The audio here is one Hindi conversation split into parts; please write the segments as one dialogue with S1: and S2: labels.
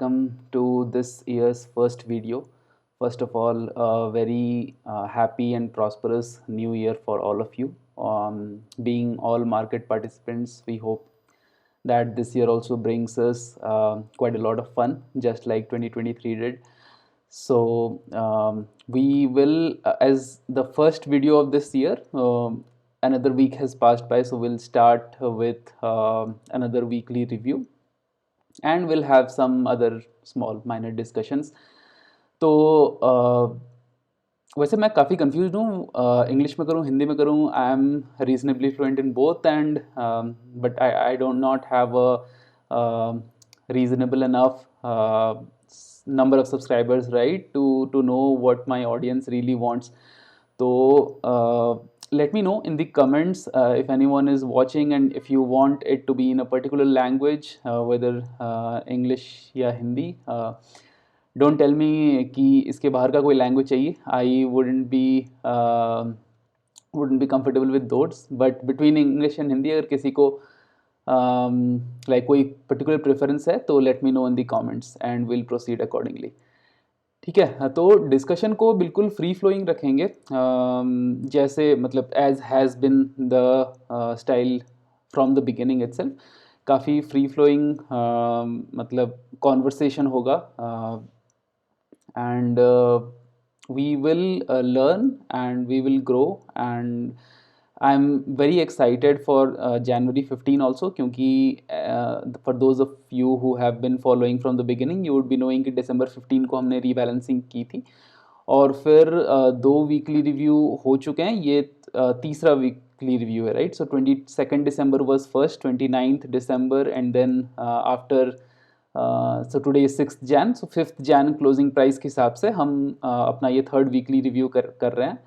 S1: welcome to this year's first video. First of all, a very happy and prosperous new year for all of you. Being all market participants, we hope that this year also brings us quite a lot of fun, just like 2023 did. So we will, as the first video of this year, another week has passed by, so we'll start with another weekly review and we'll have some other small minor discussions. तो वैसे मैं काफ़ी कंफ्यूज हूँ, इंग्लिश में करूँ हिंदी में करूँ. I am reasonably fluent in both and but I don't not have a reasonable enough number of subscribers, right, to know what my audience really wants. So let me know in the comments if anyone is watching and if you want it to be in a particular language, whether English या हिंदी. डोंट टेल मी कि इसके बाहर का कोई लैंग्वेज चाहिए. आई wouldn't be comfortable with those, but between English and Hindi अगर किसी को लाइक कोई पर्टिकुलर प्रेफरेंस है तो let me know in the comments and will proceed accordingly. ठीक है, तो डिस्कशन को बिल्कुल फ्री फ्लोइंग रखेंगे, जैसे मतलब as has been the style from the beginning itself. काफ़ी फ्री फ्लोइंग मतलब कॉन्वर्सेशन होगा and we will learn and we will grow, and I'm very excited for January 15 also, क्योंकि for those of you who have been following from the beginning, you would be knowing कि December 15 को हमने रीबैलेंसिंग की थी और फिर दो वीकली रिव्यू हो चुके हैं. ये तीसरा वीकली रिव्यू है, right. So 22nd December was first, 29th December, and then after so today 6th Jan, so 5th Jan closing price के हिसाब से हम अपना ये थर्ड वीकली रिव्यू कर रहे हैं.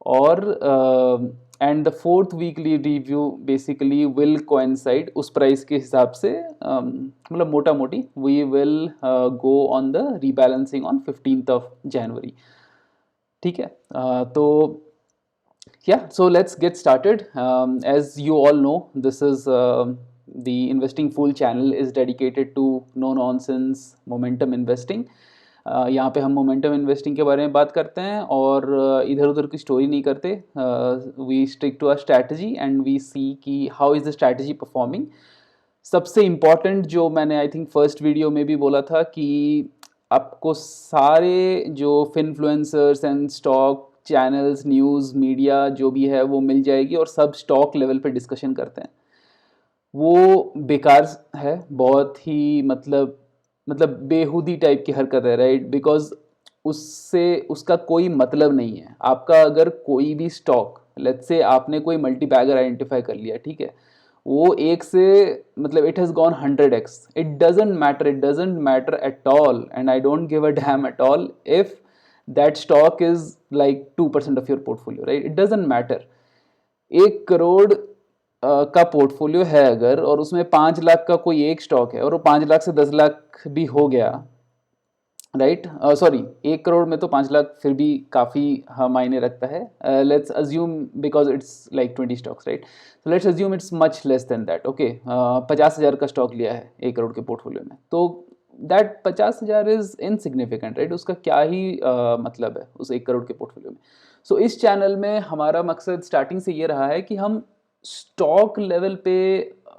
S1: और and the fourth weekly review basically will coincide उस प्राइस के हिसाब से, मतलब मोटा मोटी we will go on the rebalancing on 15th January. ठीक है, तो yeah, so let's get started. As you all know, this is the Investing Fool channel is dedicated to no nonsense momentum investing. यहाँ पे हम मोमेंटम इन्वेस्टिंग के बारे में बात करते हैं और इधर उधर की स्टोरी नहीं करते. We stick to a strategy and we see कि how is the strategy performing. सबसे इम्पॉर्टेंट जो मैंने आई थिंक फर्स्ट वीडियो में भी बोला था कि आपको सारे जो finfluencers and stock channels, news, media जो भी है वो मिल जाएगी और सब स्टॉक लेवल पे डिस्कशन करते हैं. वो बेकार है, बहुत ही मतलब बेहूदी टाइप की हरकत है, राइट. बिकॉज उससे उसका कोई मतलब नहीं है. आपका अगर कोई भी स्टॉक, लेट्स से आपने कोई मल्टी बैगर आइडेंटिफाई कर लिया, ठीक है, वो एक से मतलब it has gone 100x. It doesn't matter at all and I don't give a dam at all if that stock is like 2% of your portfolio, right. It doesn't matter. 1 crore का पोर्टफोलियो है अगर, और उसमें 5 लाख का कोई एक स्टॉक है और वो 5 लाख से 10 लाख भी हो गया, राइट. सॉरी, 1 करोड़ में तो 5 लाख फिर भी काफ़ी मायने रखता है. Let's assume because it's like 20 stocks, right. so let's assume it's much less than that. Okay, 50,000 का स्टॉक लिया है 1 करोड़ के पोर्टफोलियो में, तो दैट 50,000 इज इनसिग्निफिकेंट, राइट. उसका क्या ही मतलब है उस 1 करोड़ के पोर्टफोलियो में. सो इस चैनल में हमारा मकसद स्टार्टिंग से ये रहा है कि हम स्टॉक लेवल पे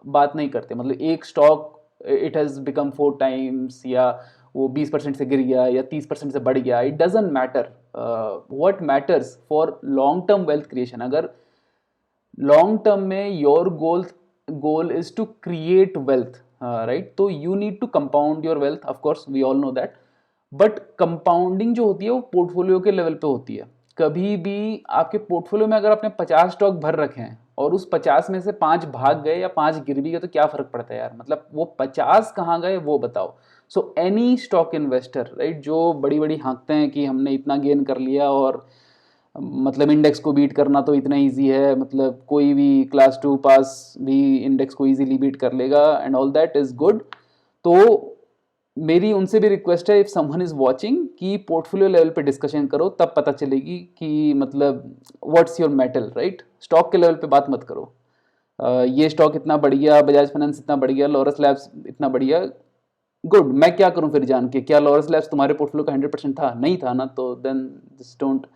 S1: बात नहीं करते. मतलब एक stock it has become 4 times या वो 20% से गिर गया या 30% से बढ़ गया, it doesn't matter. What matters for long term wealth creation, अगर लॉन्ग टर्म में your goal is to create wealth, right, तो you need to compound your wealth. Of course we all know that, but compounding जो होती है वो पोर्टफोलियो के लेवल पे होती है. कभी भी आपके पोर्टफोलियो में अगर आपने 50 स्टॉक भर रखे हैं और उस 50 में से 5 भाग गए या 5 गिर भी गए तो क्या फ़र्क पड़ता है यार. मतलब वो 50 कहाँ गए वो बताओ. So any stock investor, right, जो बड़ी बड़ी हाँकते हैं कि हमने इतना गेन कर लिया और मतलब इंडेक्स को बीट करना तो इतना इजी है, मतलब कोई भी क्लास 2 पास भी इंडेक्स को इजीली बीट कर लेगा and all that is good. तो मेरी उनसे भी रिक्वेस्ट है, इफ़ समवन इज़ वाचिंग, कि पोर्टफोलियो लेवल पे डिस्कशन करो, तब पता चलेगी कि मतलब what's your metal, right. Stock के लेवल पे बात मत करो. ये स्टॉक इतना बढ़ गया, बजाज फाइनेंस इतना बढ़ गया, लॉरस लैब्स इतना बढ़ गया. गुड, मैं क्या करूं फिर जान के, क्या लॉरस लैब्स तुम्हारे पोर्टफोलियो का 100% था? नहीं था ना, तो देन जस्ट डोंट,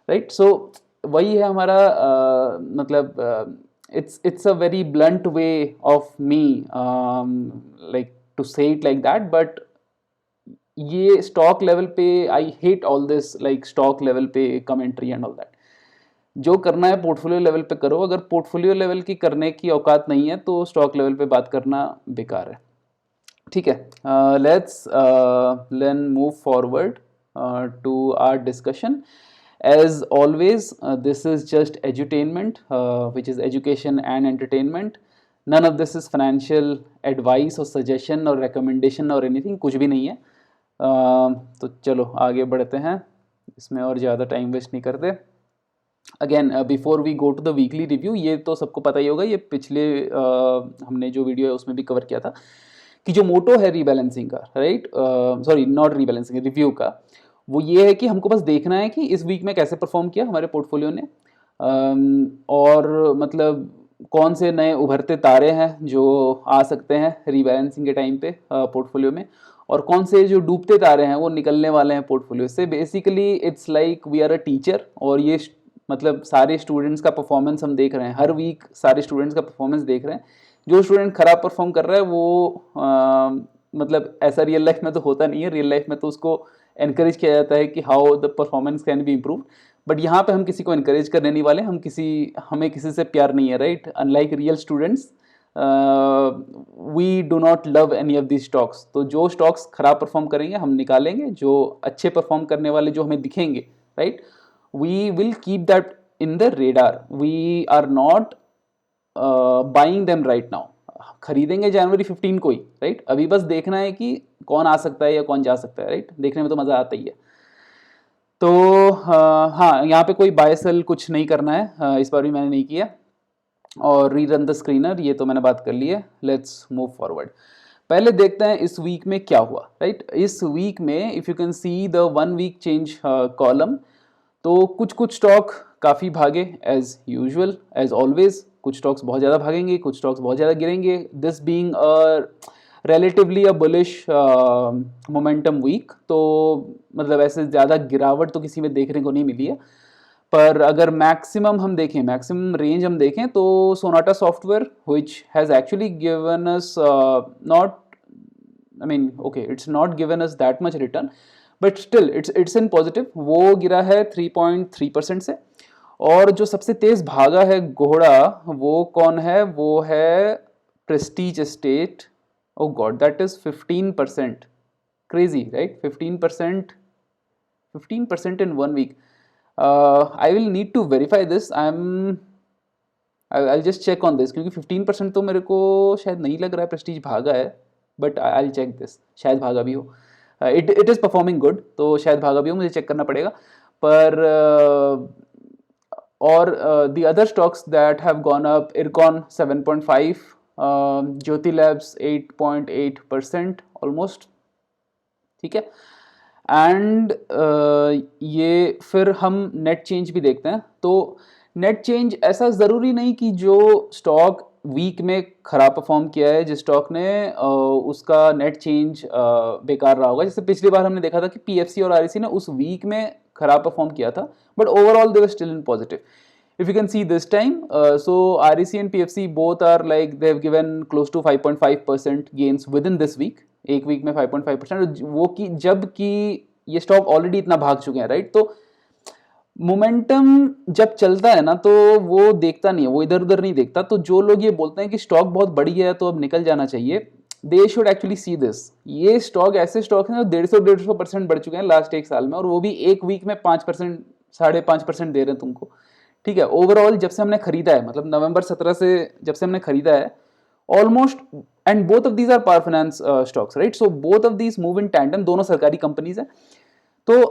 S1: राइट? सो वही है हमारा मतलब it's a very blunt way of me like to say it like that, but ये स्टॉक लेवल पे I hate all this, like stock level पे कमेंट्री एंड ऑल दैट। जो करना है पोर्टफोलियो लेवल पे करो, अगर पोर्टफोलियो लेवल की करने की औकात नहीं है तो स्टॉक लेवल पे बात करना बेकार है, ठीक है? Let's then move forward to our discussion. As always, this is just edutainment, which is education and entertainment. None of this is financial advice or suggestion or recommendation or anything, कुछ भी नहीं है. तो चलो आगे बढ़ते हैं, इसमें और ज़्यादा टाइम वेस्ट नहीं करते. Again before we go to the weekly review, ये तो सबको पता ही होगा, ये पिछले हमने जो वीडियो है उसमें भी कवर किया था कि जो मोटो है रीबैलेंसिंग का, right, sorry not rebalancing, review का, वो ये है कि हमको बस देखना है कि इस वीक में कैसे परफॉर्म किया हमारे पोर्टफोलियो ने, और मतलब कौन से नए उभरते तारे हैं जो आ सकते हैं रीबैलेंसिंग के टाइम पे पोर्टफोलियो में, और कौन से जो डूबते तारे हैं वो निकलने वाले हैं पोर्टफोलियो से. Basically it's like we are a teacher, और ये मतलब सारे स्टूडेंट्स का परफॉर्मेंस हम देख रहे हैं, हर वीक सारे स्टूडेंट्स का परफॉर्मेंस देख रहे हैं. जो स्टूडेंट खराब परफॉर्म कर रहा है वो मतलब ऐसा रियल लाइफ में तो होता नहीं है, रियल लाइफ में तो उसको एनकरेज किया जाता है कि how the performance can be improve. But यहाँ पे हम किसी को एनकरेज करने नहीं वाले, हमें किसी से प्यार नहीं है, right? Unlike real students we do not love any of this stocks. तो जो स्टॉक्स खराब परफॉर्म करेंगे हम निकालेंगे, जो अच्छे परफॉर्म करने वाले जो हमें दिखेंगे, right, we will keep that in the radar. We are not buying them right now. खरीदेंगे जनवरी 15 को ही, राइट? अभी बस देखना है कि कौन आ सकता है या कौन जा सकता है, राइट? देखने में तो मज़ा आता ही है. तो हाँ, यहाँ पे कोई बाय सेल कुछ नहीं करना है, इस बार भी मैंने नहीं किया. और रीरन द स्क्रीनर, ये तो मैंने बात कर ली है. Let's move forward. पहले देखते हैं इस वीक में क्या हुआ, राइट? इस वीक में if you can see the 1 week change column, तो कुछ कुछ स्टॉक काफ़ी भागे एज यूजुअल, एज ऑलवेज. कुछ स्टॉक्स बहुत ज़्यादा भागेंगे, कुछ स्टॉक्स बहुत ज़्यादा गिरेंगे. This being relatively a bullish momentum week, तो मतलब ऐसे ज़्यादा गिरावट तो किसी में देखने को नहीं मिली है. पर अगर मैक्सिमम हम देखें, मैक्सिमम रेंज हम देखें, तो Sonata software which has actually given us not, I mean okay, it's not given us that much return, but still it's in positive. वो गिरा है 3.3% से. और जो सबसे तेज भागा है घोड़ा, वो कौन है? वो है Prestige estate. Oh God, that is 15%. Crazy, right? 15%, 15% in 1 week. I will need to verify this. I'll just check on this, क्योंकि 15% तो मेरे को शायद नहीं लग रहा है प्रेस्टीज भागा है, बट I'll check this. शायद भागा भी हो. It is performing good, तो शायद भागा भी हो, मुझे चेक करना पड़ेगा. पर और the other stocks that have gone up, Ircon 7.5, Jyoti labs 8.8% almost, ठीक है. एंड ये फिर हम नेट चेंज भी देखते हैं. तो नेट चेंज ऐसा ज़रूरी नहीं कि जो स्टॉक वीक में खराब परफॉर्म किया है, जिस स्टॉक ने उसका नेट चेंज बेकार रहा होगा. जैसे पिछली बार हमने देखा था कि पीएफसी और आरईसी ने उस वीक में खराब परफॉर्म किया था, but overall they were still in positive. If you can see this time, so REC and PFC both are like they have given close to 5.5% gains within this week. एक वीक में 5.5%, वो कि जब कि ये स्टॉक ऑलरेडी इतना भाग चुके हैं, राइट? तो मोमेंटम जब चलता है ना, तो वो देखता नहीं है, वो इधर उधर नहीं देखता. तो जो लोग ये बोलते हैं कि स्टॉक बहुत बढ़ गया है तो अब निकल जाना चाहिए, they should actually see this. ये स्टॉक ऐसे स्टॉक हैं जो 150% बढ़ चुके हैं लास्ट एक साल में, और वो भी एक वीक में 5%, 5.5% दे रहे हैं तुमको, ठीक है? ओवरऑल जब से हमने खरीदा है, मतलब नवंबर 17 से जब से हमने खरीदा है almost, and both of these are power finance stocks, right? So both of these move in tandem, दोनों सरकारी कंपनीज हैं. तो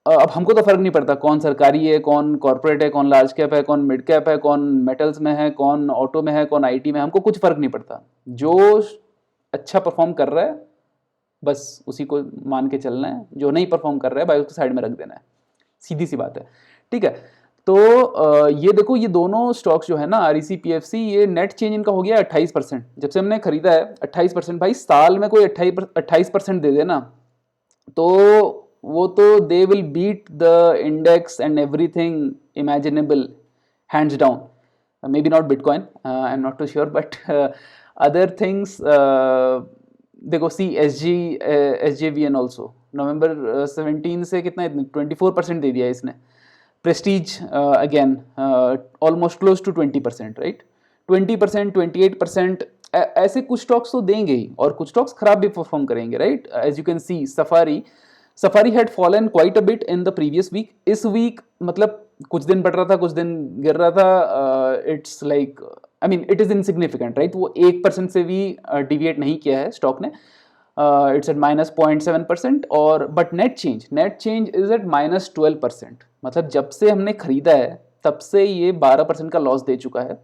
S1: अब हमको तो फर्क नहीं पड़ता कौन सरकारी है, कौन कॉर्पोरेट है, कौन लार्ज कैप है, कौन मिड कैप है, कौन मेटल्स में है, कौन ऑटो में है, कौन आईटी में है, हमको कुछ फर्क नहीं पड़ता. जो अच्छा परफॉर्म कर रहा है बस उसी को मान के चलना है, जो नहीं परफॉर्म कर रहा है भाई उसको साइड में रख देना है. सीधी सी बात है, ठीक है? तो ये देखो, ये दोनों स्टॉक्स जो है ना, REC PFC, ये नेट चेंज इनका हो गया 28%। जब से हमने खरीदा है 28%। भाई साल में कोई 28% दे देना तो वो तो they will beat the index and everything imaginable, hands down. maybe not Bitcoin, I'm not too sure, but other things, देखो सी SJVN ऑल्सो नवंबर 17 से कितना 24% दे दिया इसने। Prestige again almost close to 20%, right? 20%, 28%, ऐसे कुछ स्टॉक्स तो देंगे ही, और कुछ स्टॉक्स खराब भी परफॉर्म करेंगे, right? As you can see Safari had fallen quite a bit in the previous week. इस वीक मतलब कुछ दिन बढ़ रहा था, कुछ दिन गिर रहा था। It's like, I mean it is insignificant, right? वो 1% से भी डिविएट नहीं किया है स्टॉक ने। इट्स एट -0.7%, और but net change is at -12%। मतलब जब से हमने खरीदा है तब से ये 12% का लॉस दे चुका है।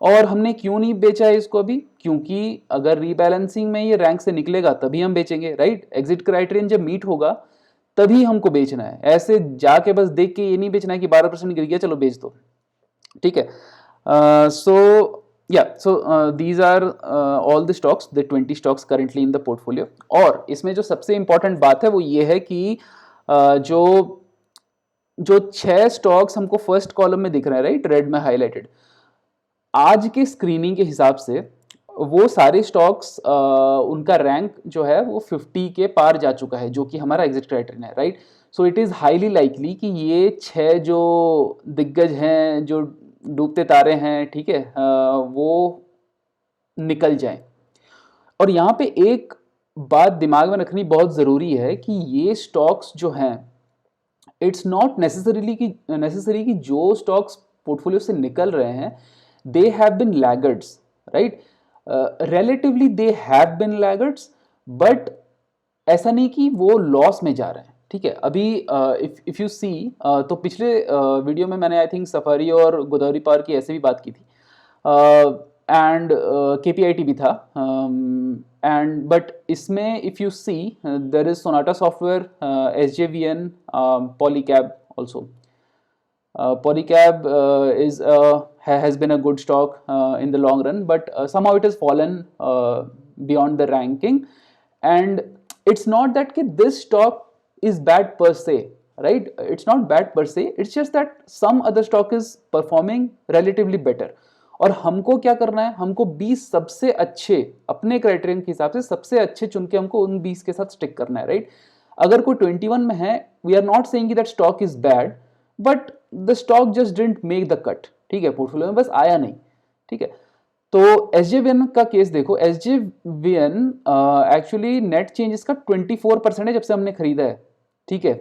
S1: और हमने क्यों नहीं बेचा है इसको अभी? क्योंकि अगर रीबैलेंसिंग में ये रैंक से निकलेगा तभी हम बेचेंगे, राइट? एग्जिट क्राइटेरियन जब मीट होगा तभी हमको बेचना है। ऐसे जाके बस देख के ये नहीं बेचना है कि 12% गिर गया चलो बेच दो, ठीक है? सो these are all the stocks, the 20 stocks currently in the portfolio। और इसमें जो सबसे इंपॉर्टेंट बात है वो ये है कि जो 6 स्टॉक्स हमको फर्स्ट कॉलम में दिख रहे हैं, राइट, रेड में हाईलाइटेड, आज के स्क्रीनिंग के हिसाब से वो सारे स्टॉक्स उनका रैंक जो है वो 50 के पार जा चुका है, जो कि हमारा एग्जिट क्राइटेरियन है, right? So it is highly likely कि ये 6 जो दिग्गज हैं, जो डूबते तारे हैं, ठीक है, वो निकल जाएं। और यहाँ पे एक बात दिमाग में रखनी बहुत ज़रूरी है कि ये स्टॉक्स जो हैं, इट्स नॉट नेसेसरी कि जो स्टॉक्स पोर्टफोलियो से निकल रहे हैं they have been laggards, right? Relatively they have been laggards, but ऐसा नहीं कि वो लॉस में जा रहे हैं, ठीक है? अभी इफ यू सी, तो पिछले वीडियो में मैंने आई थिंक सफारी और गोदावरी पावर की ऐसे भी बात की थी, एंड KPIT भी था, एंड बट इसमें if you see there is Sonata software, SJVN, Polycab also। Polycab has been a good stock in the long run, but somehow it has fallen beyond the ranking, and it's not that this stock is bad per se, right? It's not bad per se, it's just that some other stock is performing relatively better। और हमको क्या करना है? हमको 20 सबसे अच्छे, अपने क्राइटेरियन के हिसाब से सबसे अच्छे चुन के हमको उन 20 के साथ स्टिक करना है, राइट? अगर कोई 21 में है, we are not saying that stock is bad, but the stock just didn't make the cut, ठीक है? पोर्टफोलियो में बस आया नहीं, ठीक है? तो SJVN का केस देखो। SJVN एक्चुअली नेट चेंज इसका 24% है जब से हमने खरीदा है, ठीक है?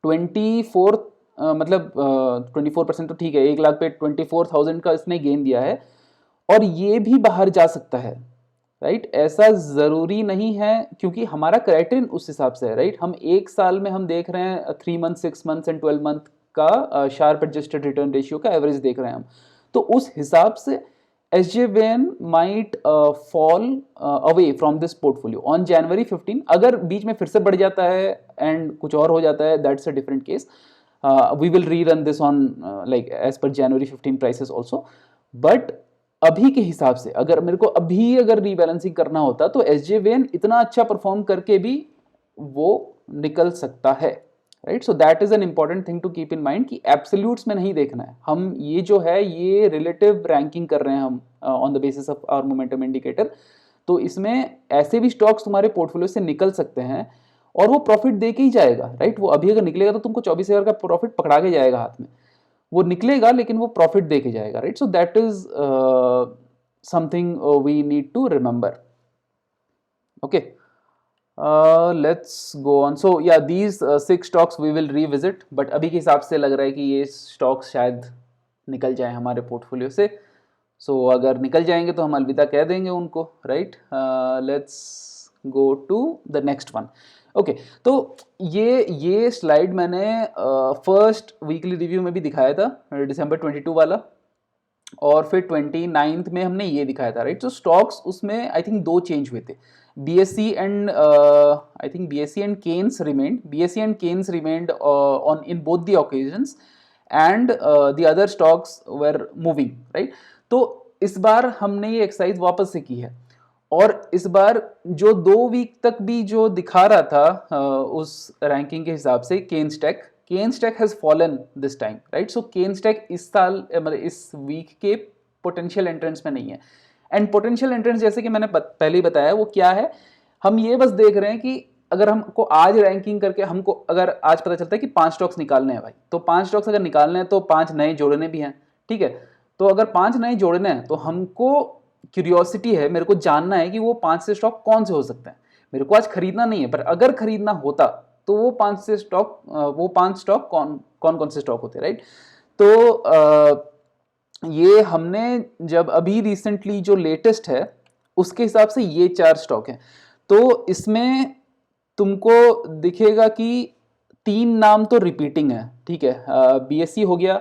S1: 24 मतलब 24% तो ठीक है, 1 लाख पे 24,000 का इसने गेन दिया है, और ये भी बाहर जा सकता है, राइट? ऐसा ज़रूरी नहीं है, क्योंकि हमारा क्राइटेरियन उस हिसाब से है, राइट? हम एक साल में हम देख रहे हैं 3 मंथ, 6 मंथ्स एंड 12 मंथ का शार्प एडजस्टेड रिटर्न रेशियो का एवरेज देख रहे हैं हम। तो उस हिसाब से SJVN might fall away from this portfolio on January 15। अगर बीच में फिर से बढ़ जाता है एंड कुछ और हो जाता है, that's a different case। We will rerun this on like as per January 15 prices also। But अभी के हिसाब से अगर मेरे को अभी अगर रीबैलेंसिंग करना होता तो SJVN इतना अच्छा परफॉर्म करके भी वो निकल सकता है, right? So that is an important thing to keep in mind कि एब्सोल्यूट्स में नहीं देखना है। हम ये जो है ये रिलेटिव रैंकिंग कर रहे हैं हम on the basis of our momentum indicator. तो इसमें ऐसे भी स्टॉक्स तुम्हारे पोर्टफोलियो से निकल सकते हैं और वो प्रॉफिट दे के ही जाएगा, राइट? वो अभी अगर निकलेगा तो तुमको 24,000 का प्रॉफिट पकड़ा के जाएगा हाथ में, वो निकलेगा लेकिन वो प्रॉफिट दे के जाएगा, right? So that is something we need to remember. Okay, let's go on। So yeah, these 6 stocks we will revisit, but अभी के हिसाब से लग रहा है कि ये स्टॉक्स शायद निकल जाए हमारे पोर्टफोलियो से। So अगर निकल जाएंगे तो हम अलविदा कह देंगे उनको, right? Let's go to the next one। Okay, तो ये स्लाइड मैंने फर्स्ट वीकली रिव्यू में भी दिखाया था, December 22 वाला, और फिर 29th में हमने ये दिखाया था, राइट? तो स्टॉक्स उसमें आई थिंक 2 चेंज हुए थे। BSE and I think BSE and Keynes remained on in both the occasions, and the other stocks were moving, right. तो इस बार हमने ये एक्सरसाइज वापस से की है, और इस बार जो 2 वीक तक भी जो दिखा रहा था उस रैंकिंग के हिसाब से केन स्टैक has fallen this time, right. So Kaynes स्टैक इस साल मतलब इस वीक के पोटेंशियल एंट्रेंस में नहीं है। एंड पोटेंशियल एंट्रेंस जैसे कि मैंने पहले ही बताया वो क्या है, हम ये बस देख रहे हैं कि अगर हमको आज रैंकिंग करके हमको अगर आज पता चलता है कि 5 स्टॉक्स निकालने हैं भाई, तो 5 स्टॉक्स अगर निकालने हैं तो 5 नए जोड़ने भी हैं, ठीक है। तो अगर 5 नए जोड़ने हैं तो हमको क्यूरियोसिटी है, मेरे को जानना है कि वो 5 से स्टॉक कौन से हो सकते हैं। मेरे को आज खरीदना नहीं है, पर अगर खरीदना होता तो वो 5 स्टॉक कौन से स्टॉक होते, राइट। तो ये हमने जब अभी रिसेंटली जो लेटेस्ट है उसके हिसाब से ये 4 स्टॉक हैं। तो इसमें तुमको दिखेगा कि 3 नाम तो रिपीटिंग है, ठीक है। BSE हो गया,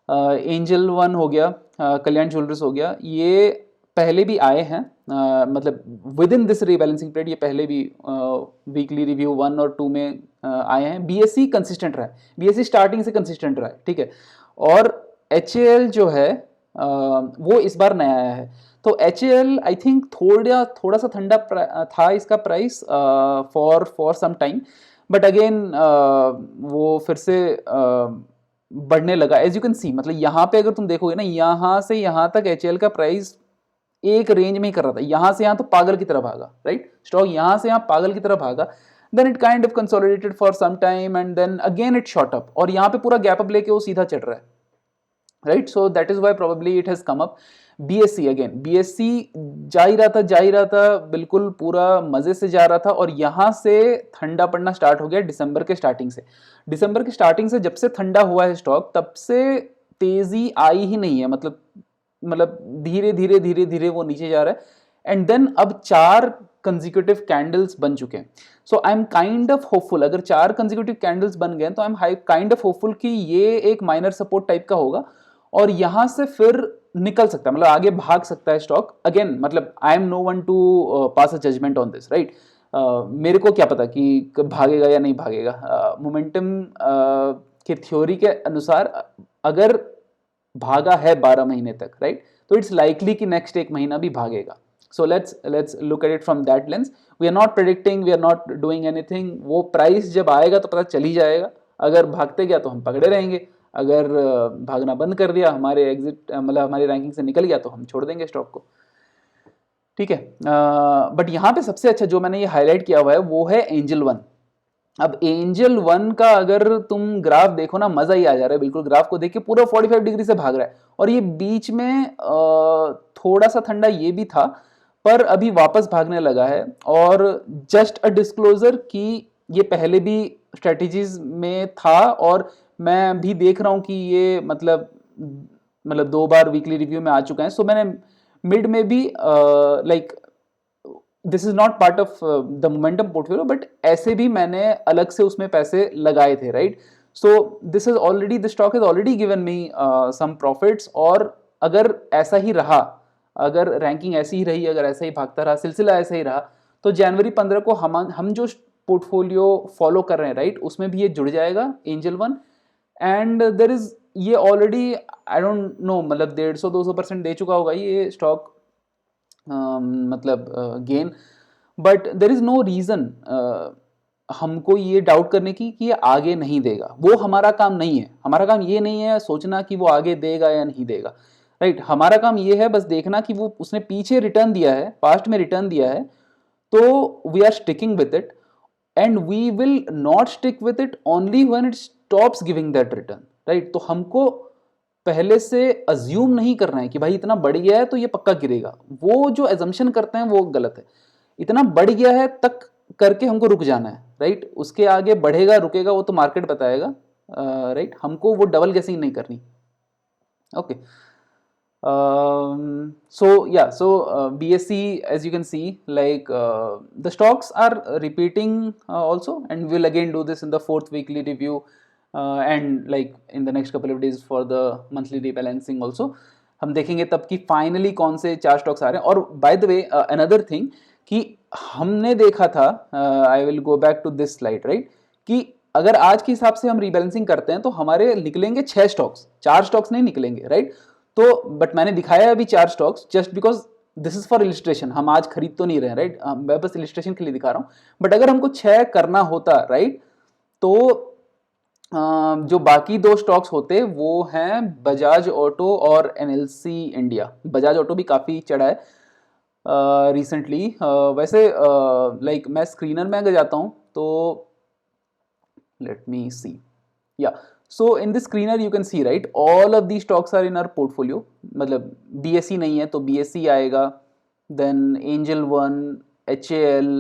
S1: एंजल वन हो गया, कल्याण ज्वेलर्स हो गया, ये पहले भी आए हैं, मतलब with in this rebalancing period ये पहले भी वीकली रिव्यू 1 और 2 में आए हैं। BSE कंसिस्टेंट रहा है, BSE स्टार्टिंग से कंसिस्टेंट रहा है, ठीक है। और HAL जो है वो इस बार नया आया है। तो HAL आई थिंक थोड़ा सा ठंडा था इसका price for some time, but again वो फिर से बढ़ने लगा, एज यू कैन सी। मतलब यहाँ पे अगर तुम देखोगे ना, यहाँ से यहाँ तक HAL का प्राइस एक रेंज में ही कर रहा था, यहाँ से यहाँ तो पागल की तरह भागा, राइट। स्टॉक यहाँ से यहाँ पागल की तरह भागा, then it kind of consolidated for some time and then again it shot up, और यहाँ पे पूरा गैप अप लेके वो सीधा चढ़ रहा है, right. So that is why probably it has come up. BSE अगेन, BSE जा ही रहा था बिल्कुल पूरा मजे से जा रहा था, और यहाँ से ठंडा पड़ना स्टार्ट हो गया दिसंबर के स्टार्टिंग से। जब से ठंडा हुआ है स्टॉक, तब से तेजी आई ही नहीं है, मतलब धीरे धीरे वो नीचे जा रहा है। एंड देन अब 4 कंसेक्यूटिव कैंडल्स बन चुके हैं। So I am kind of hopeful, अगर 4 कंसेक्यूटिव कैंडल्स बन गए तो I am kind of hopeful कि ये एक माइनर सपोर्ट टाइप का होगा, और यहां से फिर निकल सकता है, मतलब आगे भाग सकता है स्टॉक अगेन। मतलब I am no one to pass a judgment on this, right. मेरे को क्या पता कि भागेगा या नहीं भागेगा। मोमेंटम के थ्योरी के अनुसार अगर भागा है 12 महीने तक, राइट, तो इट्स लाइकली कि नेक्स्ट 1 महीना भी भागेगा। So let's look at it from that lens. We are not predicting, we are not doing anything. वो प्राइस जब आएगा तो पता चल ही जाएगा। अगर भागते गया तो हम पकड़े रहेंगे, अगर भागना बंद कर दिया, हमारे एग्जिट मतलब हमारी रैंकिंग से निकल गया, तो हम छोड़ देंगे स्टॉक को, ठीक है। बट यहाँ पे सबसे अच्छा जो मैंने ये हाईलाइट किया हुआ है वो है एंजल वन। अब एंजल वन का अगर तुम ग्राफ देखो ना, मजा ही आ जा रहा है बिल्कुल। ग्राफ को देख के पूरा 45 डिग्री से भाग रहा है, और ये बीच में थोड़ा सा ठंडा ये भी था, पर अभी वापस भागने लगा है। और जस्ट अ डिस्क्लोजर कि ये पहले भी स्ट्रेटेजीज में था, और मैं भी देख रहा हूँ कि ये मतलब 2 बार वीकली रिव्यू में आ चुका है। सो मैंने मिड में भी like this is not part of the momentum portfolio, but ऐसे भी मैंने अलग से उसमें पैसे लगाए थे, right. So this is already, the stock is already given me some profits. और अगर ऐसा ही रहा, अगर रैंकिंग ऐसी ही रही, अगर ऐसा ही भागता रहा, सिलसिला ऐसा ही रहा, तो जनवरी 15 को हम जो पोर्टफोलियो फॉलो कर रहे हैं, राइट, उसमें भी ये जुड़ जाएगा Angel One. And there is ये ऑलरेडी आई डोंट नो, मतलब 150-200% दे चुका होगा ये स्टॉक, मतलब gain. But there is no reason हमको ये डाउट करने की कि ये आगे नहीं देगा। वो हमारा काम नहीं है। हमारा काम ये नहीं है सोचना कि वो आगे देगा या नहीं देगा, राइट। हमारा काम ये है बस देखना कि वो उसने पीछे रिटर्न दिया है, पास्ट में रिटर्न दिया है, तो we are sticking with it, and we will not stick with it only when it stops giving that return, right. तो हमको पहले से अज्यूम नहीं करना है कि भाई इतना बढ़ गया है तो ये पक्का गिरेगा। वो जो एजम्पशन करते हैं वो गलत है। इतना बढ़ गया है तक करके हमको रुक जाना है, राइट। उसके आगे बढ़ेगा रुकेगा वो तो मार्केट बताएगा, राइट। हमको वो डबल गेसिंग नहीं करनी, okay. BSE, as you can see, like the stocks are repeating also, and we'll again do this in the 4th weekly review, and like in the next couple of days for the monthly rebalancing also. हम देखेंगे तब कि फाइनली कौन से 4 स्टॉक्स आ रहे हैं। और by the way another thing कि हमने देखा था, I will go back to this slide, right, कि अगर आज के हिसाब से हम रीबैलेंसिंग करते हैं तो हमारे निकलेंगे 6 स्टॉक्स, 4 स्टॉक्स नहीं निकलेंगे, राइट। तो बट मैंने दिखाया अभी 4 stocks just because this is for illustration, हम आज खरीद तो नहीं रहे हैं, राइट, मैं बस इलिस्ट्रेशन के लिए दिखा रहा हूँ। बट अगर हमको 6 करना होता, राइट, तो जो बाकी 2 स्टॉक्स होते वो हैं बजाज ऑटो और एनएलसी इंडिया। बजाज ऑटो भी काफ़ी चढ़ा है रिसेंटली। वैसे लाइक मैं स्क्रीनर में अगर जाता हूँ तो let me see, yeah, so in this screener you can see, right, all of these stocks are in our portfolio, मतलब BSE नहीं है तो BSE आएगा, then Angel One, HAL,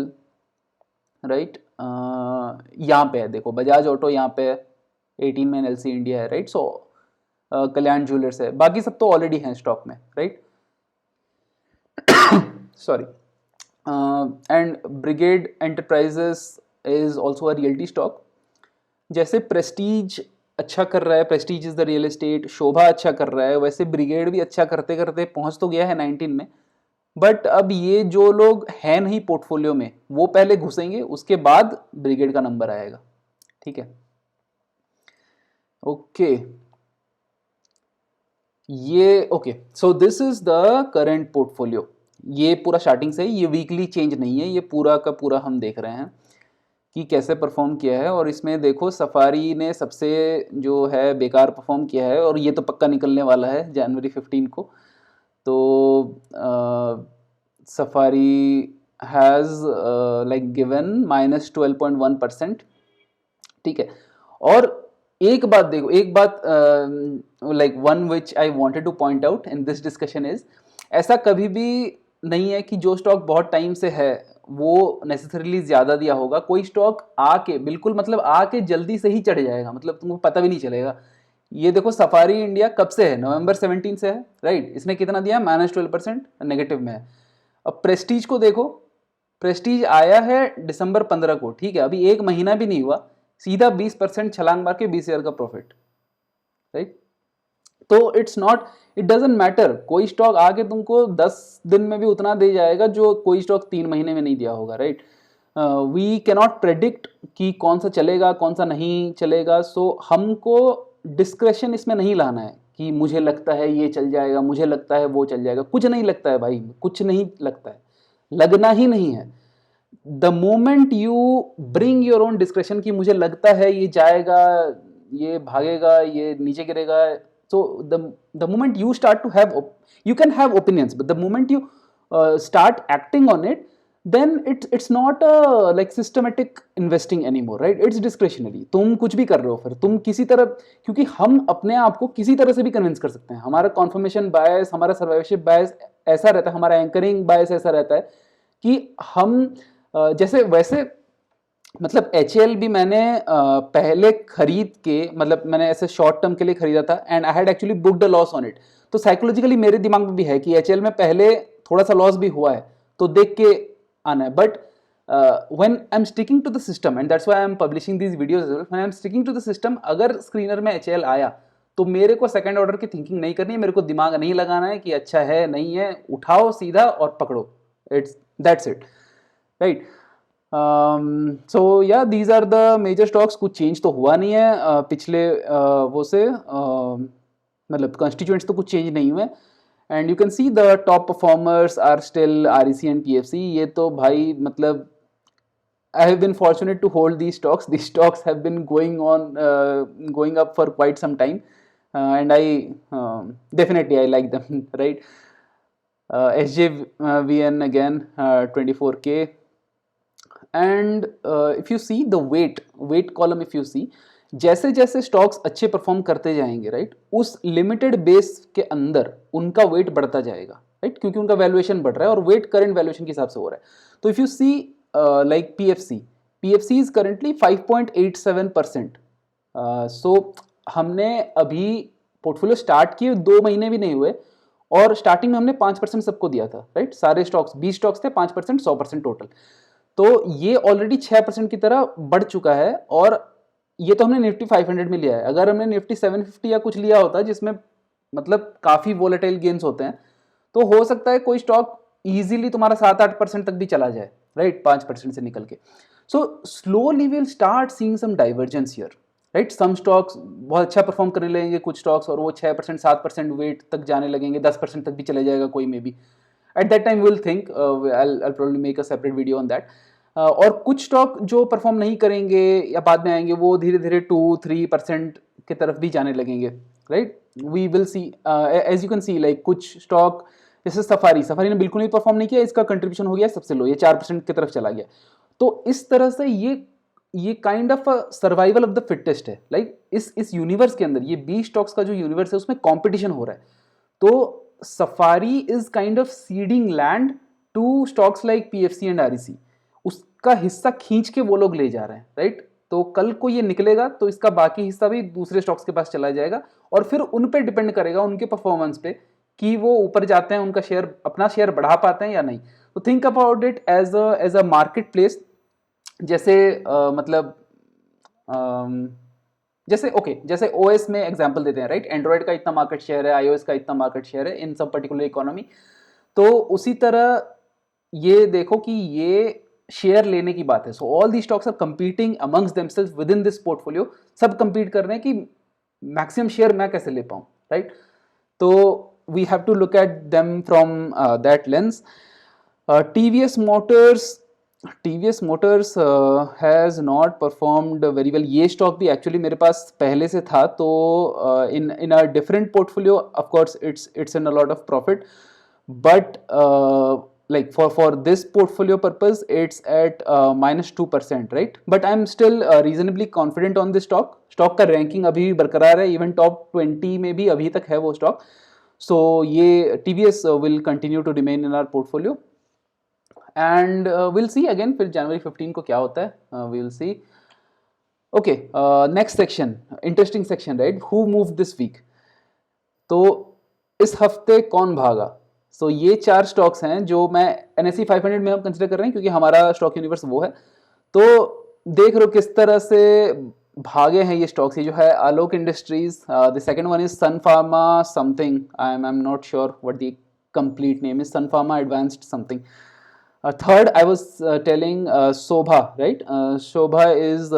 S1: right, यहाँ पे है देखो बजाज ऑटो, यहाँ पे 18 में NLC इंडिया है, राइट। सो कल्याण ज्वेलर्स है, बाकी सब तो ऑलरेडी हैं स्टॉक में, right. Sorry, and Brigade Enterprises is also a realty stock. जैसे प्रेस्टीज अच्छा कर रहा है, Prestige is the real estate, Sobha अच्छा कर रहा है, वैसे ब्रिगेड भी अच्छा करते करते पहुंच तो गया है 19 में। बट अब ये जो लोग हैं नहीं पोर्टफोलियो में वो पहले घुसेंगे, उसके बाद ब्रिगेड का नंबर आएगा, ठीक है। ओके, ये okay, so this is the current portfolio. ये पूरा स्टार्टिंग से, ये वीकली चेंज नहीं है, ये पूरा का पूरा हम देख रहे हैं कि कैसे परफॉर्म किया है। और इसमें देखो सफारी ने सबसे जो है बेकार परफॉर्म किया है, और ये तो पक्का निकलने वाला है जनवरी 15 को। तो सफारी हैज़ लाइक गिवन -12.1%, ठीक है। और एक बात देखो, एक बात like one which I wanted two point out in this discussion is, ऐसा कभी भी नहीं है कि जो स्टॉक बहुत टाइम से है वो नेसेसरीली ज्यादा दिया होगा। कोई स्टॉक आके बिल्कुल मतलब आके जल्दी से ही चढ़ जाएगा, मतलब तुमको पता भी नहीं चलेगा। ये देखो सफारी इंडिया कब से है, नवंबर 17 से है, राइट। इसने कितना दिया, -12% नेगेटिव में है। अब प्रेस्टीज को देखो, प्रेस्टीज आया है दिसंबर 15 को, ठीक है, अभी 1 महीना भी नहीं हुआ, सीधा 20% छलांग मार के 20 शेयर का प्रॉफिट, राइट। तो it's not, it doesn't matter, कोई स्टॉक आके तुमको 10 दिन में भी उतना दे जाएगा जो कोई स्टॉक 3 महीने में नहीं दिया होगा, राइट। वी कैनॉट प्रेडिक्ट कि कौन सा चलेगा कौन सा नहीं चलेगा। सो हमको डिस्क्रेशन इसमें नहीं लाना है कि मुझे लगता है ये चल जाएगा, मुझे लगता है वो चल जाएगा। कुछ नहीं लगता है भाई, कुछ नहीं लगता है, लगना ही नहीं है। The moment you bring your own discretion कि मुझे लगता है ये जाएगा, ये भागेगा, ये नीचे गिरेगा, so the moment you start to have you can have opinions, but the moment you start acting on it, then it's not a like systematic investing anymore, right, it's discretionary। तुम कुछ भी कर रहे हो, फिर तुम किसी तरह, क्योंकि हम अपने आप को किसी तरह से भी कन्विंस कर सकते हैं। हमारा कॉन्फर्मेशन बायस, हमारा सर्वाइवरशिप बायस ऐसा रहता है, हमारा एंकरिंग बायस ऐसा रहता है कि हम जैसे वैसे मतलब HL भी मैंने पहले खरीद के, मतलब मैंने ऐसे शॉर्ट टर्म के लिए खरीदा था and I had actually booked a loss on it. तो साइकोलॉजिकली मेरे दिमाग में भी है कि HL में पहले थोड़ा सा लॉस भी हुआ है, तो देख के आना है। But when I am sticking to the system, and that's why I am publishing these videos, when I am sticking to the system, अगर स्क्रीनर में HL आया तो मेरे को सेकंड ऑर्डर की थिंकिंग नहीं करनी है, मेरे को दिमाग नहीं लगाना है कि अच्छा है नहीं है, उठाओ सीधा और पकड़ो, it's that's it, right. So या these are the major stocks. कुछ चेंज तो हुआ नहीं है पिछले वो से, मतलब कंस्टिट्यूएंट्स तो कुछ चेंज नहीं हुए। And you can see the top performers are still REC and PFC। ये तो भाई मतलब I have been fortunate to hold these stocks. These stocks have been going up for quite some time, and I definitely I like them, right. SJVN again 24K, and if you see the weight column, if you see जैसे जैसे स्टॉक्स अच्छे परफॉर्म करते जाएंगे, राइट, उस लिमिटेड बेस के अंदर उनका वेट बढ़ता जाएगा, राइट, क्योंकि उनका वैल्यूएशन बढ़ रहा है और वेट करंट वैल्यूएशन के हिसाब से हो रहा है। तो if you see like PFC is currently 5.87%। So हमने अभी पोर्टफोलियो स्टार्ट किए 2 महीने भी नहीं हुए, और स्टार्टिंग में हमने 5% सबको दिया था, राइट। सारे स्टॉक्स 20 स्टॉक्स थे, 5%, 100% टोटल। तो ये ऑलरेडी 6% की तरह बढ़ चुका है। और ये तो हमने निफ्टी 500 में लिया है। अगर हमने निफ्टी 750 या कुछ लिया होता जिसमें मतलब काफ़ी वोलेटाइल गेन्स होते हैं, तो हो सकता है कोई स्टॉक इजीली तुम्हारा 7-8% तक भी चला जाए, राइट, 5% से निकल के। So slowly we'll start seeing some divergence here, right? Some stocks बहुत अच्छा परफॉर्म करने लगेंगे, कुछ स्टॉक्स, और वो 6% 7% वेट तक जाने लगेंगे, 10% तक भी चले जाएगा कोई में भी. At that time we'll think I'll probably make a separate video on that. और कुछ स्टॉक जो परफॉर्म नहीं करेंगे या बाद में आएंगे, वो धीरे धीरे 2-3% की तरफ भी जाने लगेंगे, right? We will see, as you can see, like कुछ स्टॉक जैसे सफारी ने बिल्कुल नहीं परफॉर्म नहीं किया, इसका कंट्रीब्यूशन हो गया सबसे लो, ये 4% की तरफ चला गया. तो इस तरह से ये kind of survival of the fittest है. लाइक इस यूनिवर्स के अंदर, ये 20 स्टॉक्स का जो यूनिवर्स है, उसमें कॉम्पिटिशन हो रहा है. तो Safari is kind of ceding land to stocks like PFC and REC. उसका हिस्सा खींच के वो लोग ले जा रहे हैं, राइट? तो कल को ये निकलेगा तो इसका बाकी हिस्सा भी दूसरे स्टॉक्स के पास चला जाएगा, और फिर उन पे डिपेंड करेगा, उनके परफॉर्मेंस पे, कि वो ऊपर जाते हैं, उनका शेयर, अपना शेयर बढ़ा पाते हैं या नहीं. तो think about it as a marketplace. जैसे मतलब जैसे ओएस में एग्जांपल देते हैं, राइट? एंड्रॉयड का इतना मार्केट शेयर है, आईओएस का इतना मार्केट शेयर है इन सब पर्टिकुलर इकोनॉमी. तो उसी तरह ये देखो कि ये शेयर लेने की बात है. So all the stocks are competing amongst themselves within this portfolio. सब कंपीट कर रहे हैं कि मैक्सिमम शेयर मैं कैसे ले पाऊं, राइट? तो we have to look at them from that lens. TVS Motors has not performed very well. ये स्टॉक भी एक्चुअली मेरे पास पहले से था, तो in a different portfolio, of course it's in a lot of profit, but like for this portfolio purpose it's at -2%, right? But I'm still reasonably confident on this stock का ranking अभी भी बरकरार है, even top 20 में भी अभी तक है वो stock. So ये TVS will continue to remain in our portfolio, and we'll see again फिर January 15 को क्या होता है, we'll see. Okay, next section, interesting section, right? Who moved this week? तो इस हफ्ते कौन भागा? सो ये 4 स्टॉक्स हैं जो मैं NSE 500 में हम कंसिडर कर रहे हैं, क्योंकि हमारा स्टॉक यूनिवर्स वो है. तो देख रहे हो किस तरह से भागे हैं ये स्टॉक्स. ये जो है Alok Industries, the second one is Sun Pharma something, I am not sure what the complete name is, Sun Pharma advanced something. Third I was telling Sobha, right? Sobha is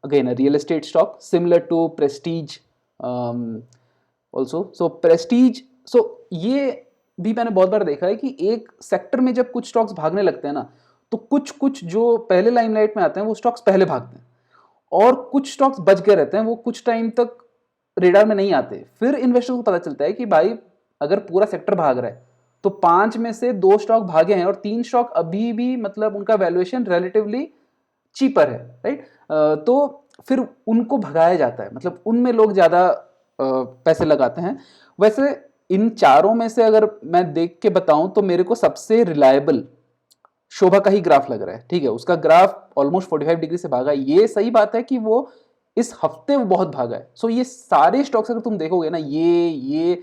S1: again a real estate stock similar to Prestige also. So Prestige, so ये भी मैंने बहुत बार देखा है कि एक सेक्टर में जब कुछ स्टॉक्स भागने लगते हैं ना, तो कुछ जो पहले लाइमलाइट में आते हैं वो स्टॉक्स पहले भागते हैं, और कुछ स्टॉक्स बच गए रहते हैं, वो कुछ टाइम तक रेडार में नहीं आते. फिर इन्वेस्टर को पता चलता है कि भाई अगर पूरा सेक्टर भाग रहा है तो 5 में से 2 स्टॉक भागे हैं और 3 स्टॉक अभी भी मतलब उनका वैल्यूएशन रिलेटिवली चीपर है, राइट? तो फिर उनको भगाया जाता है, मतलब उनमें लोग ज़्यादा पैसे लगाते हैं. वैसे इन चारों में से अगर मैं देख के बताऊं तो मेरे को सबसे रिलायबल शोभा का ही ग्राफ लग रहा है, ठीक है? उसका ग्राफ ऑलमोस्ट 45 डिग्री से भागा है. ये सही बात है कि वो इस हफ्ते वो बहुत भागा है. सो ये सारे स्टॉक्स अगर तुम देखोगे ना, ये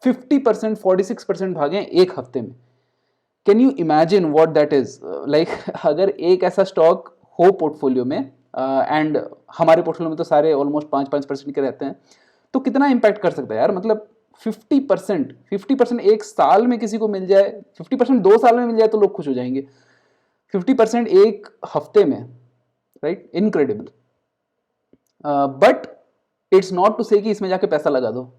S1: 50% 46% भागे हैं एक हफ्ते में. Can you imagine what that is? Like अगर एक ऐसा स्टॉक हो पोर्टफोलियो में, एंड हमारे पोर्टफोलियो में तो सारे ऑलमोस्ट 5% के रहते हैं, तो कितना इंपैक्ट कर सकता है यार. मतलब 50% एक साल में किसी को मिल जाए, 50% 2 साल में मिल जाए तो लोग खुश हो जाएंगे. 50% एक हफ्ते में, right? Incredible. But it's not to say कि इसमें जाके पैसा लगा दो.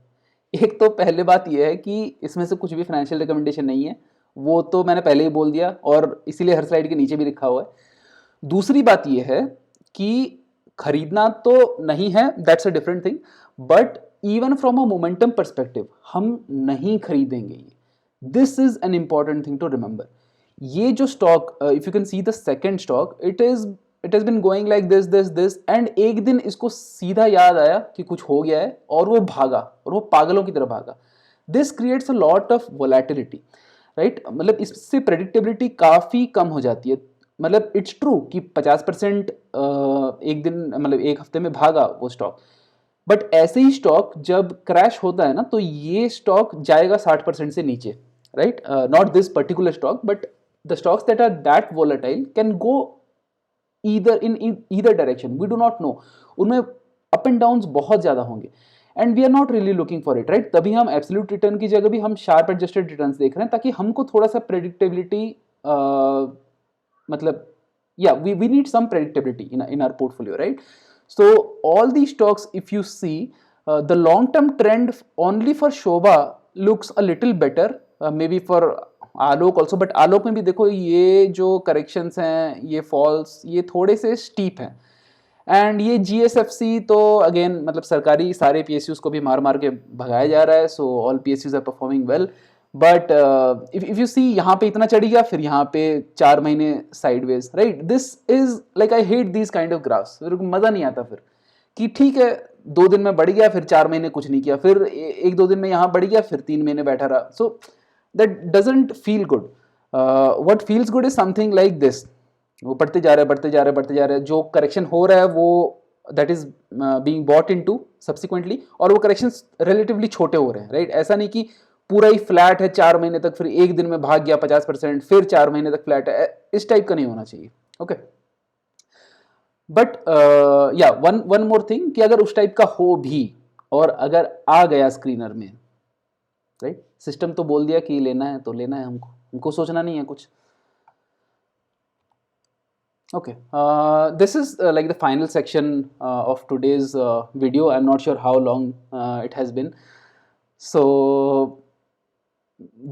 S1: एक तो पहले बात यह है कि इसमें से कुछ भी फाइनेंशियल रिकमेंडेशन नहीं है, वो तो मैंने पहले ही बोल दिया, और इसीलिए हर स्लाइड के नीचे भी लिखा हुआ है. दूसरी बात यह है कि खरीदना तो नहीं है, that's a different thing, but even from a momentum perspective हम नहीं खरीदेंगे ये. This is an important thing to remember. ये जो stock, if you can see the second stock, it has been going like this, and एक दिन इसको सीधा याद आया कि कुछ हो गया है और वो भागा, और वो पागलों की तरह भागा. This creates a lot of volatility, right? मतलब इससे प्रेडिक्टेबिलिटी काफ़ी कम हो जाती है. मतलब इट्स ट्रू कि 50% एक दिन, मतलब एक हफ्ते में भागा वो स्टॉक, बट ऐसे ही स्टॉक जब क्रैश होता है ना, तो ये स्टॉक जाएगा 60% से नीचे, right? Not this particular stock, but the stocks that are that volatile can go either in either direction, we do not know. उनमें अप एंड डाउन्स बहुत ज़्यादा होंगे, and we are not really looking for it, right? तभी हम एब्सोल्यूट रिटर्न की जगह भी हम शार्प एडजस्टेड रिटर्न्स देख रहे हैं, ताकि हमको थोड़ा सा प्रेडिक्टेबिलिटी मतलब yeah, we need some predictability in our portfolio, right? So all these stocks, if you see, the long term trend only for Shobha looks a little better, maybe for Alok also, but आलोक में भी देखो ये जो corrections हैं, ये falls, ये थोड़े से steep हैं, एंड ये GSFC तो अगेन मतलब सरकारी सारे PSUs को भी मार मार के भगाया जा रहा है, so all PSUs are performing well, but if you see यहाँ पे इतना चढ़ गया, फिर यहाँ पे 4 महीने sideways, right? This is like I hate this kind of graphs, मेरे को मजा नहीं आता फिर कि ठीक है 2 दिन में बढ़ गया, फिर 4 महीने कुछ नहीं किया, फिर 1-2 दिन में यहाँ बढ़ गया, फिर 3 महीने बैठा रहा, so that doesn't feel good. What feels good is something like this, वो बढ़ते जा रहे हैं, बढ़ते जा रहे हैं, बढ़ते जा रहे हैं, जो करेक्शन हो रहा है वो that is being bought into subsequently, और वो करेक्शंस रिलेटिवली छोटे हो रहे हैं, राइट? ऐसा नहीं कि पूरा ही फ्लैट है 4 महीने तक, फिर एक दिन में भाग गया 50%, फिर 4 महीने तक फ्लैट है, इस टाइप का नहीं होना चाहिए. ओके, बट या वन मोर थिंग कि अगर उस टाइप का हो भी और अगर आ गया स्क्रीनर में, राइट, सिस्टम तो बोल दिया कि लेना है तो लेना है, हमको सोचना नहीं है कुछ. Okay, this is like the final section of today's video. I'm not sure how long it has been. So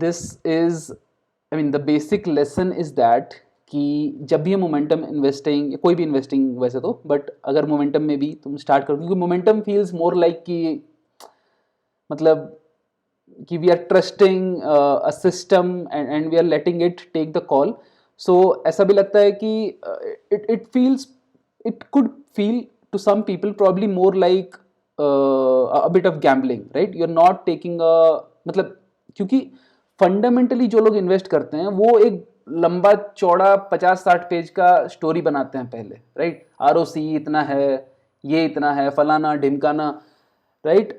S1: this is, I mean, the basic lesson is that कि जब भी मोमेंटम इन्वेस्टिंग, कोई भी इन्वेस्टिंग वैसे तो, बट अगर मोमेंटम में भी तुम स्टार्ट करो, क्योंकि मोमेंटम फील्स मोर लाइक कि मतलब कि we are trusting a system and we are letting it take the call. So ऐसा भी लगता है कि it could feel to some people probably more like a bit of gambling, right? You're not taking a, मतलब क्योंकि फंडामेंटली जो लोग इन्वेस्ट करते हैं वो एक लंबा चौड़ा 50-60 पेज का स्टोरी बनाते हैं पहले, राइट? ROC इतना है, ये इतना है, फलाना ढिमकाना, right?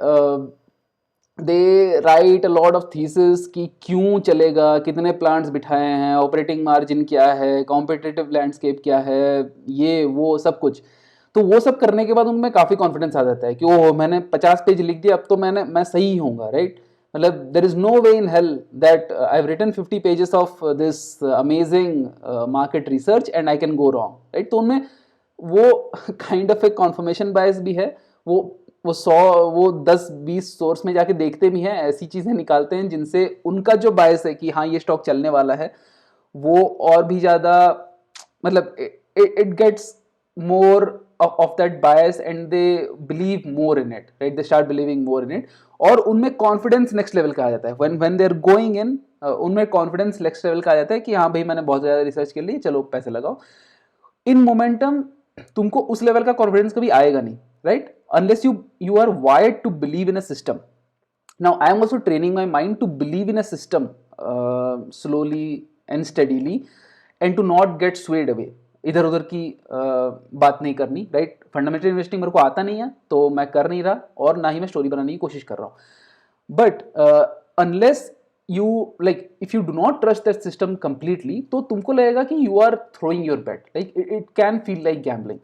S1: They write a lot of thesis कि क्यों चलेगा, कितने प्लांट्स बिठाए हैं, ऑपरेटिंग मार्जिन क्या है, कॉम्पिटिटिव लैंडस्केप क्या है, ये वो सब कुछ. तो वो सब करने के बाद उनमें काफ़ी कॉन्फिडेंस आ जाता है कि ओह मैंने 50 पेज लिख दिया, अब तो मैं सही होऊंगा, राइट? मतलब there is no way in hell that I have written 50 pages of this amazing market research and I can go wrong, right? तो उनमें वो काइंड ऑफ एक कॉन्फर्मेशन बायस भी है. वो 10-20 सोर्स में जाके देखते भी हैं, ऐसी चीज़ें निकालते हैं जिनसे उनका जो बायस है कि हाँ ये स्टॉक चलने वाला है, वो और भी ज़्यादा मतलब it gets more of that bias and they believe more in it, right? They start believing more in it, और उनमें कॉन्फिडेंस नेक्स्ट लेवल का आ जाता है. When they are going in, उनमें कॉन्फिडेंस नेक्स्ट लेवल का आ जाता है कि हाँ भाई मैंने बहुत ज़्यादा रिसर्च कर ली, चलो पैसे लगाओ. इन मोमेंटम तुमको उस लेवल का कॉन्फिडेंस कभी आएगा नहीं, right? Unless you are wired to believe in a system. Now I am also training my mind to believe in a system slowly and steadily and to not get swayed away. इधर उधर की बात नहीं करनी, राइट? फंडामेंटल इन्वेस्टिंग मेरे को आता नहीं है तो मैं कर नहीं रहा, और ना ही मैं स्टोरी बनाने की कोशिश कर रहा हूँ. But unless you like if you do not trust that system completely, तो तुमको लगेगा कि you are throwing your bet, like it can feel like gambling.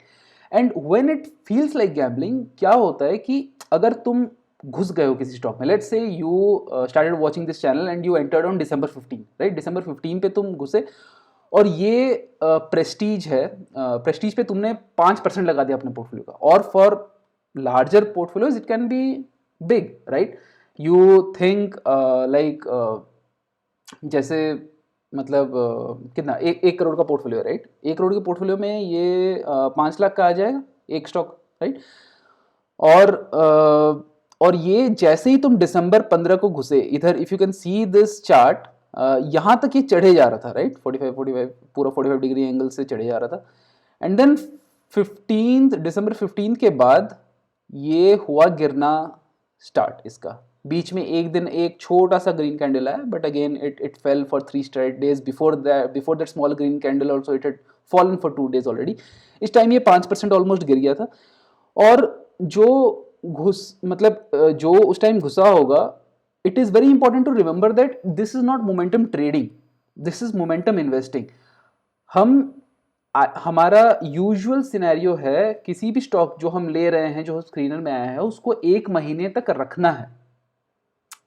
S1: And when it feels like gambling, क्या होता है कि अगर तुम घुस गए हो किसी स्टॉक में, let's say you started watching this channel and you entered on December 15, right? December 15 पे तुम घुसे, और ये प्रेस्टीज है, प्रेस्टीज पे तुमने 5% लगा दिया अपने पोर्टफोलियो का, और for larger portfolios it can be big, right? You think like जैसे मतलब कितना 1 करोड़ का पोर्टफोलियो, राइट? 1 करोड़ के पोर्टफोलियो में ये 5 लाख का आ जाएगा एक स्टॉक, राइट? और ये जैसे ही तुम December 15 को घुसे, इधर if you can see this chart, यहाँ तक ये चढ़े जा रहा था, राइट? 45 पूरा 45 डिग्री एंगल से चढ़े जा रहा था. एंड देन December 15 के बाद ये हुआ गिरना स्टार्ट. इसका बीच में एक दिन एक छोटा सा ग्रीन कैंडल आया, but again it fail for 3 straight days. Before that small green candle also it had fallen for 2 days already. इस टाइम ये 5% ऑलमोस्ट गिर गया था. और जो जो उस टाइम घुसा होगा, it is very important to remember that this is not momentum trading, this is momentum investing. हमारा यूजुअल सिनेरियो है किसी भी स्टॉक जो हम ले रहे हैं, जो स्क्रीनर में आया है, उसको 1 महीने तक रखना है.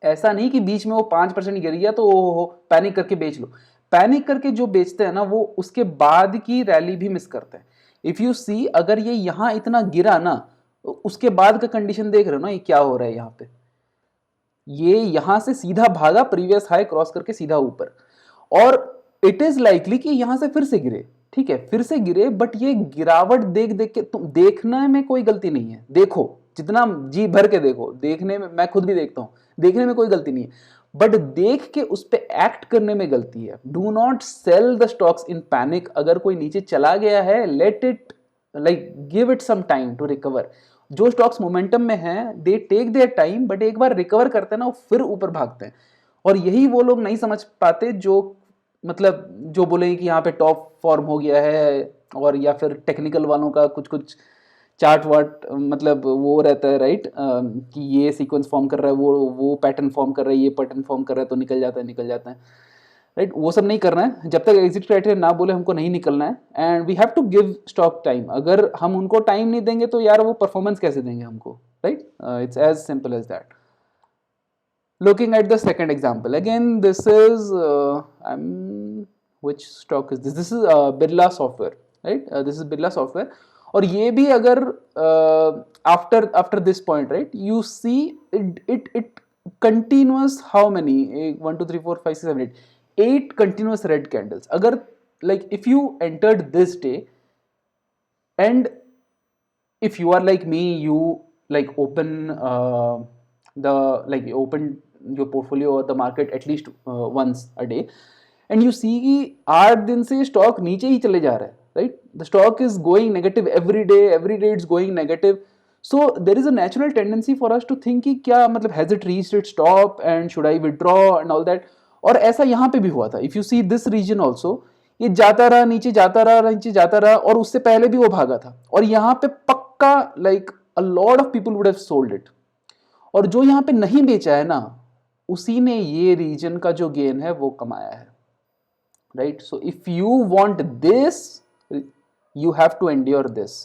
S1: ऐसा नहीं कि बीच में वो 5% गिर गया तो पैनिक करके बेच लो. पैनिक करके जो बेचते हैं ना वो उसके बाद की रैली भी मिस करते हैं। इफ यू सी, अगर ये यहाँ इतना गिरा ना, उसके बाद का कंडीशन देख रहे हो ना, ये क्या हो रहा है यहाँ पे, ये यहां से सीधा भागा प्रीवियस हाई क्रॉस करके सीधा ऊपर, और इट इज लाइकली कि यहां से फिर से गिरे, ठीक है, फिर से गिरे, बट ये गिरावट देख देख के, तुम देखने में कोई गलती नहीं है, देखो जितना जी भर के देखो, देखने में मैं खुद भी देखता हूं, देखने में कोई गलती नहीं है, बट देख के उस पर एक्ट करने में गलती है। Do not sell the stocks in panic. अगर कोई नीचे चला गया है, let it, like give it some time to recover. जो स्टॉक्स मोमेंटम में हैं they take their time, but एक बार रिकवर करते हैं ना वो फिर ऊपर भागते हैं। और यही वो लोग नहीं समझ पाते जो मतलब जो बोले कि यहाँ पे टॉप फॉर्म हो गया है, और या फिर टेक्निकल वालों का कुछ कुछ चार्ट वार्ट मतलब वो रहता है, राइट, कि ये सीक्वेंस फॉर्म कर रहा है, वो पैटर्न फॉर्म कर रहा है, ये पैटर्न फॉर्म कर रहा है, तो निकल जाता है, निकल जाता है, राइट। वो सब नहीं करना है, जब तक एग्जिट क्राइटेरिया ना बोले हमको नहीं निकलना है, and we have to give stock time. अगर हम उनको टाइम नहीं देंगे तो यार वो परफॉर्मेंस कैसे देंगे हमको, right. It's as simple as that. Looking at the second example, again this is which stock is this? This is Birla Software, right? This is Birla Software, और ये भी अगर after this point, right, you see it continuous how many 1 2 3 4 5 6 7 8 continuous red candles. अगर like if you entered this day, and if you are like me, you like open the like open your portfolio or the market at least once a day, and you see कि 8 दिन से स्टॉक नीचे ही चले जा रहा है, right? The stock is going negative every day it's going negative. So there is a natural tendency for us to think कि क्या मतलब has it reached its top and should I withdraw and all that. और ऐसा यहाँ पे भी हुआ था। If you see this region also, ये जाता रहा नीचे, जाता रहा नीचे, जाता रहा, और उससे पहले भी वो भागा था, और यहाँ पे पक्का like a lot of people would have sold it, और जो यहाँ पे नहीं बेचा है ना, उसी ने ये रीजन का जो गेन है वो कमाया है, right. So if you want this, you have to endure this,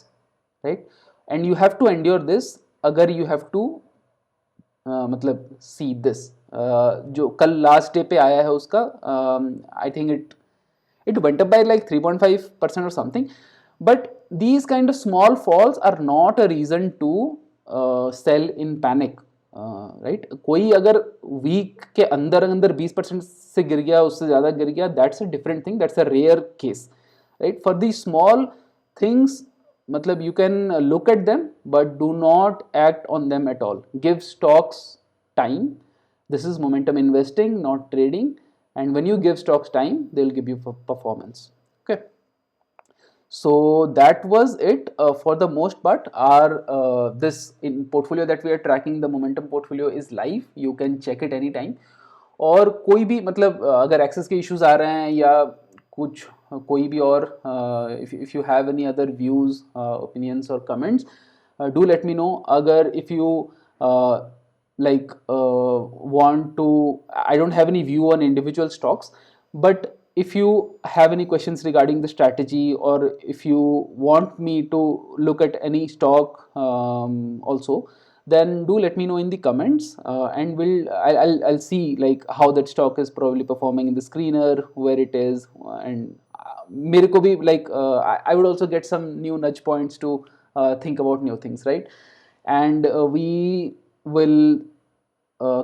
S1: right, and you have to endure this. अगर यू हैव टू मतलब सी दिस, जो कल लास्ट डे पे आया है उसका, I think it went up by like 3.5% or something, but these kind of small falls are not a reason to sell in panic, right? कोई अगर वीक के अंदर अंदर 20% से गिर गया, उससे ज़्यादा गिर गया, that's a different thing, that's a rare case, right? For these small things, मतलब you can look at them but do not act on them at all. Give stocks time. This is momentum investing, not trading. And when you give stocks time, they'll give you performance. Okay, so that was it for the most part. Our this in portfolio that we are tracking, the momentum portfolio is live, you can check it anytime. और कोई भी मतलब अगर एक्सेस के इश्यूज आ रहे हैं या कुछ कोई भी और if you have any other views, opinions or comments, do let me know. अगर if you like want to, I don't have any view on individual stocks, but if you have any questions regarding the strategy, or if you want me to look at any stock also, then do let me know in the comments, and I'll see like how that stock is probably performing in the screener, where it is, and मेरे को भी like I would also get some new nudge points to think about new things, right? And we will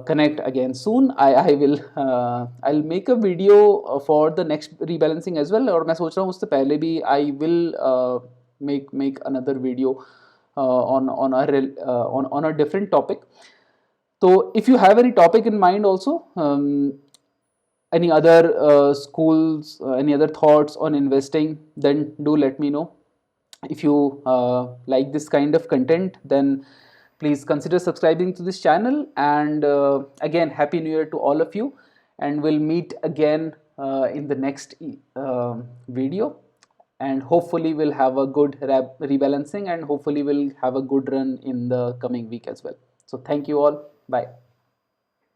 S1: connect again soon. I will I'll make a video for the next rebalancing as well, और मैं सोच रहा हूँ उससे पहले भी I will make another video on a different topic. So if you have any topic in mind also, any other schools, any other thoughts on investing, then do let me know. If you like this kind of content, then please consider subscribing to this channel, and again happy new year to all of you, and we'll meet again in the next video, and hopefully we'll have a good rebalancing, and hopefully we'll have a good run in the coming week as well. So thank you all, bye.